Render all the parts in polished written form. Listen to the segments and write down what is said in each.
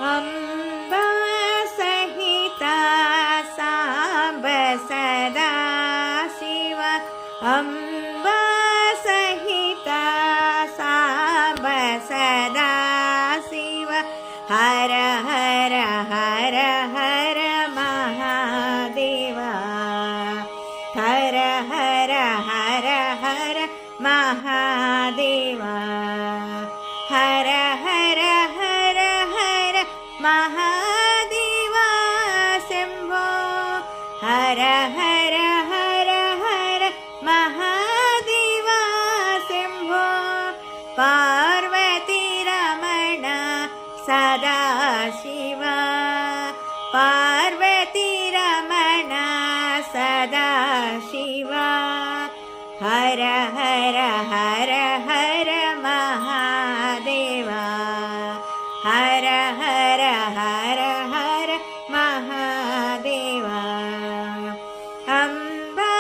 अम्बा सहिता साम्ब सदा शिव अम्बा सहिता साम्ब सदा शिव हर हर हर हर महादेवा हर हर हर हर महादेवा हर हर हर हर महादेवा शम्भो हर हर हर हर महादेवा शम्भो पार्वती रमण सदा शिव पार्वती रमण सदा शिव हर हर हर हर महादेवा हर हर हर हर महादेवा अम्बा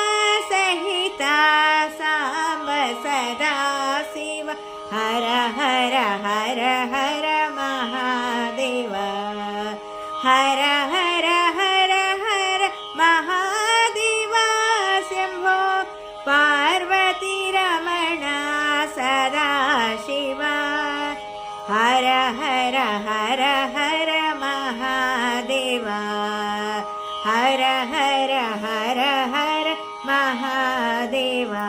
सहिता साम्ब सदा शिव हर हर हर हर महादेवा हर हर हर हर महादेवा शम्भो पार्वती रमण सदा शिव हर हर हर हर महादेवा हर हर हर हर महादेवा